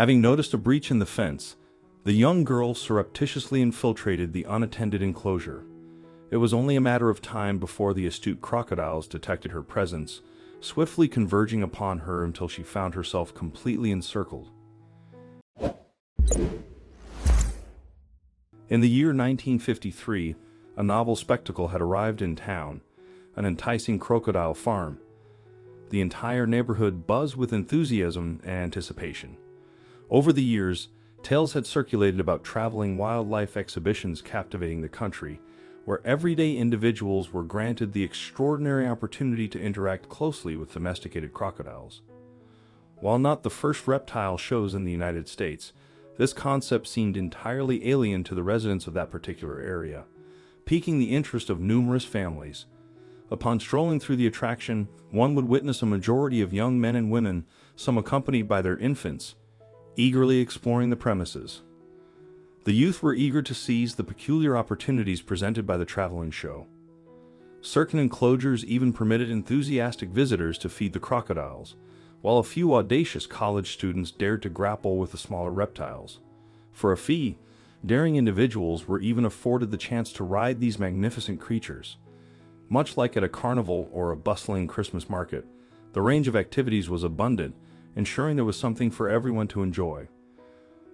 Having noticed a breach in the fence, the young girl surreptitiously infiltrated the unattended enclosure. It was only a matter of time before the astute crocodiles detected her presence, swiftly converging upon her until she found herself completely encircled. In the year 1953, a novel spectacle had arrived in town, an enticing crocodile farm. The entire neighborhood buzzed with enthusiasm and anticipation. Over the years, tales had circulated about traveling wildlife exhibitions captivating the country, where everyday individuals were granted the extraordinary opportunity to interact closely with domesticated crocodiles. While not the first reptile shows in the United States, this concept seemed entirely alien to the residents of that particular area, piquing the interest of numerous families. Upon strolling through the attraction, one would witness a majority of young men and women, some accompanied by their infants, eagerly exploring the premises. The youth were eager to seize the peculiar opportunities presented by the traveling show. Certain enclosures even permitted enthusiastic visitors to feed the crocodiles, while a few audacious college students dared to grapple with the smaller reptiles. For a fee, daring individuals were even afforded the chance to ride these magnificent creatures. Much like at a carnival or a bustling Christmas market, the range of activities was abundant, ensuring there was something for everyone to enjoy.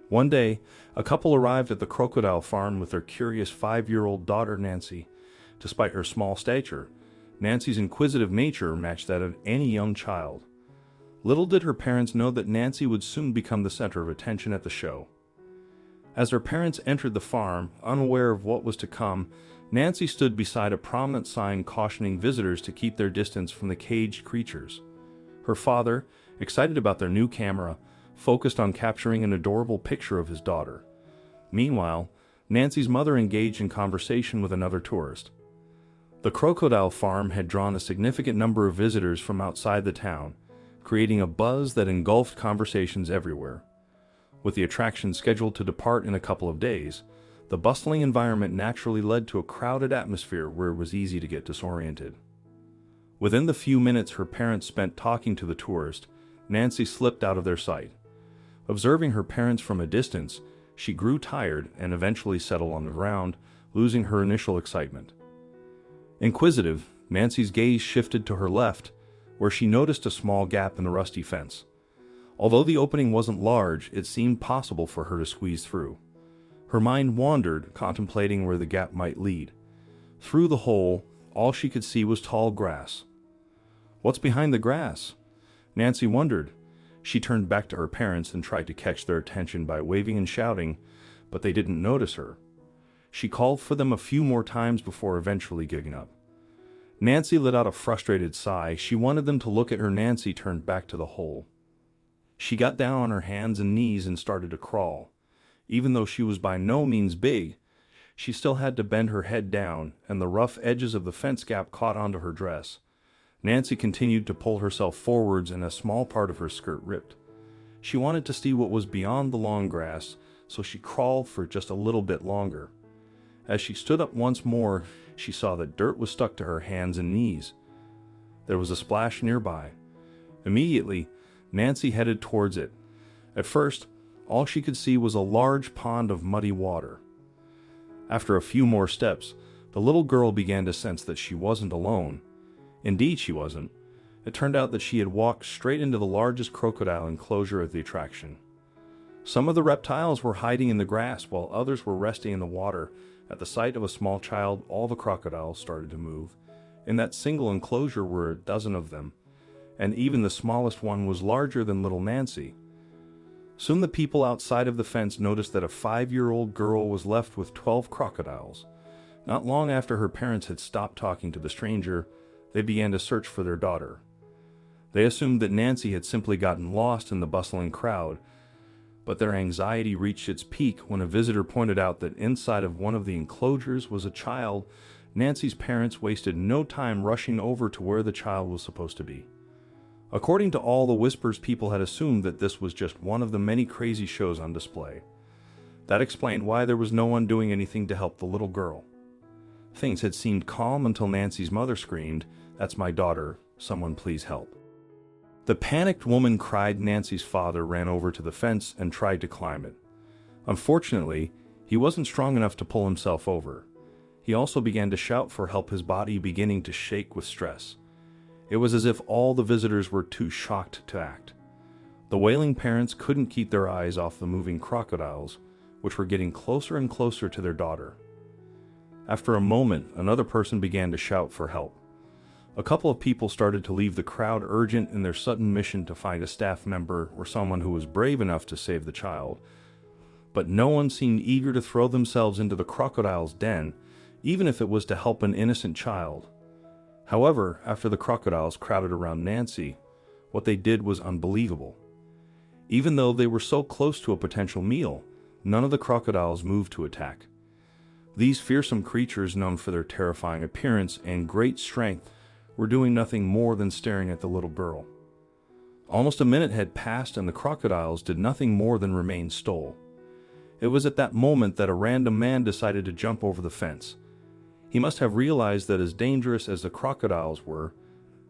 One day, a couple arrived at the crocodile farm with their curious 5-year-old daughter Nancy. Despite her small stature, Nancy's inquisitive nature matched that of any young child. Little did her parents know that Nancy would soon become the center of attention at the show. As her parents entered the farm, unaware of what was to come, Nancy stood beside a prominent sign cautioning visitors to keep their distance from the caged creatures. Her father, excited about their new camera, focused on capturing an adorable picture of his daughter. Meanwhile, Nancy's mother engaged in conversation with another tourist. The crocodile farm had drawn a significant number of visitors from outside the town, creating a buzz that engulfed conversations everywhere. With the attraction scheduled to depart in a couple of days, the bustling environment naturally led to a crowded atmosphere where it was easy to get disoriented. Within the few minutes her parents spent talking to the tourist, Nancy slipped out of their sight. Observing her parents from a distance, she grew tired and eventually settled on the ground, losing her initial excitement. Inquisitive, Nancy's gaze shifted to her left, where she noticed a small gap in the rusty fence. Although the opening wasn't large, it seemed possible for her to squeeze through. Her mind wandered, contemplating where the gap might lead. Through the hole, all she could see was tall grass. What's behind the grass? Nancy wondered. She turned back to her parents and tried to catch their attention by waving and shouting, but they didn't notice her. She called for them a few more times before eventually giving up. Nancy let out a frustrated sigh. She wanted them to look at her. Nancy turned back to the hole. She got down on her hands and knees and started to crawl. Even though she was by no means big, she still had to bend her head down, and the rough edges of the fence gap caught onto her dress. Nancy continued to pull herself forwards and a small part of her skirt ripped. She wanted to see what was beyond the long grass, so she crawled for just a little bit longer. As she stood up once more, she saw that dirt was stuck to her hands and knees. There was a splash nearby. Immediately, Nancy headed towards it. At first, all she could see was a large pond of muddy water. After a few more steps, the little girl began to sense that she wasn't alone. Indeed, she wasn't. It turned out that she had walked straight into the largest crocodile enclosure of the attraction. Some of the reptiles were hiding in the grass while others were resting in the water. At the sight of a small child, all the crocodiles started to move. In that single enclosure were a dozen of them, and even the smallest one was larger than little Nancy. Soon the people outside of the fence noticed that a 5-year-old girl was left with 12 crocodiles. Not long after her parents had stopped talking to the stranger, they began to search for their daughter. They assumed that Nancy had simply gotten lost in the bustling crowd, but their anxiety reached its peak when a visitor pointed out that inside of one of the enclosures was a child. Nancy's parents wasted no time rushing over to where the child was supposed to be. According to all the whispers, people had assumed that this was just one of the many crazy shows on display. That explained why there was no one doing anything to help the little girl. Things had seemed calm until Nancy's mother screamed, "That's my daughter, someone please help." The panicked woman cried. Nancy's father ran over to the fence and tried to climb it. Unfortunately, he wasn't strong enough to pull himself over. He also began to shout for help, his body beginning to shake with stress. It was as if all the visitors were too shocked to act. The wailing parents couldn't keep their eyes off the moving crocodiles, which were getting closer and closer to their daughter. After a moment, another person began to shout for help. A couple of people started to leave the crowd, urgent in their sudden mission to find a staff member or someone who was brave enough to save the child. But no one seemed eager to throw themselves into the crocodile's den, even if it was to help an innocent child. However, after the crocodiles crowded around Nancy, what they did was unbelievable. Even though they were so close to a potential meal, none of the crocodiles moved to attack. These fearsome creatures, known for their terrifying appearance and great strength, were doing nothing more than staring at the little girl. Almost a minute had passed and the crocodiles did nothing more than remain stoic. It was at that moment that a random man decided to jump over the fence. He must have realized that as dangerous as the crocodiles were,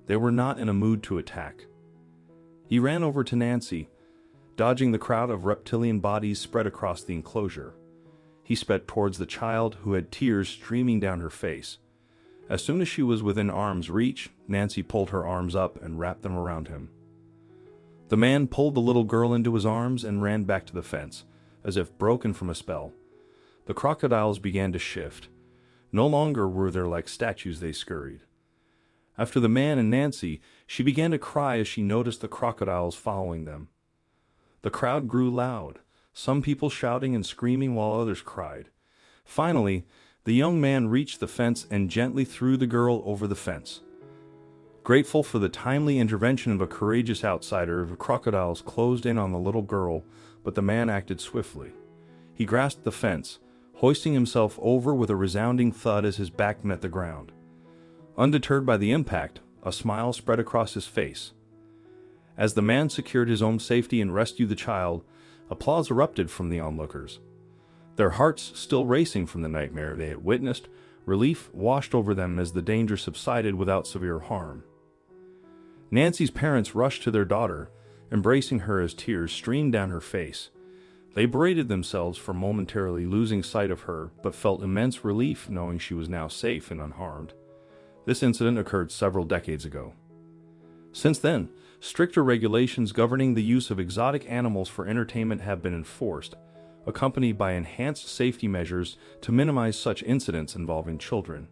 they were not in a mood to attack. He ran over to Nancy, dodging the crowd of reptilian bodies spread across the enclosure. He sped towards the child, who had tears streaming down her face. As soon as she was within arm's reach, Nancy pulled her arms up and wrapped them around him. The man pulled the little girl into his arms and ran back to the fence, as if broken from a spell. The crocodiles began to shift. No longer were they like statues, they scurried. After the man and Nancy, she began to cry as she noticed the crocodiles following them. The crowd grew loud, some people shouting and screaming while others cried. Finally, the young man reached the fence and gently threw the girl over the fence. Grateful for the timely intervention of a courageous outsider, the crocodiles closed in on the little girl, but the man acted swiftly. He grasped the fence, hoisting himself over with a resounding thud as his back met the ground. Undeterred by the impact, a smile spread across his face. As the man secured his own safety and rescued the child, applause erupted from the onlookers. Their hearts still racing from the nightmare they had witnessed, relief washed over them as the danger subsided without severe harm. Nancy's parents rushed to their daughter, embracing her as tears streamed down her face. They berated themselves for momentarily losing sight of her, but felt immense relief knowing she was now safe and unharmed. This incident occurred several decades ago. Since then, stricter regulations governing the use of exotic animals for entertainment have been enforced, accompanied by enhanced safety measures to minimize such incidents involving children.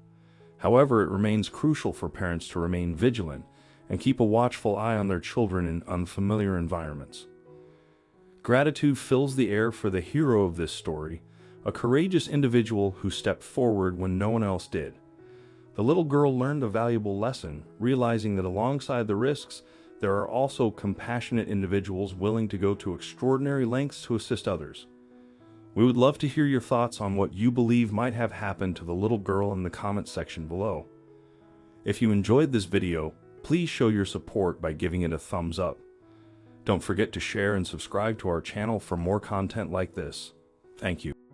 However, it remains crucial for parents to remain vigilant and keep a watchful eye on their children in unfamiliar environments. Gratitude fills the air for the hero of this story, a courageous individual who stepped forward when no one else did. The little girl learned a valuable lesson, realizing that alongside the risks, there are also compassionate individuals willing to go to extraordinary lengths to assist others. We would love to hear your thoughts on what you believe might have happened to the little girl in the comment section below. If you enjoyed this video, please show your support by giving it a thumbs up. Don't forget to share and subscribe to our channel for more content like this. Thank you.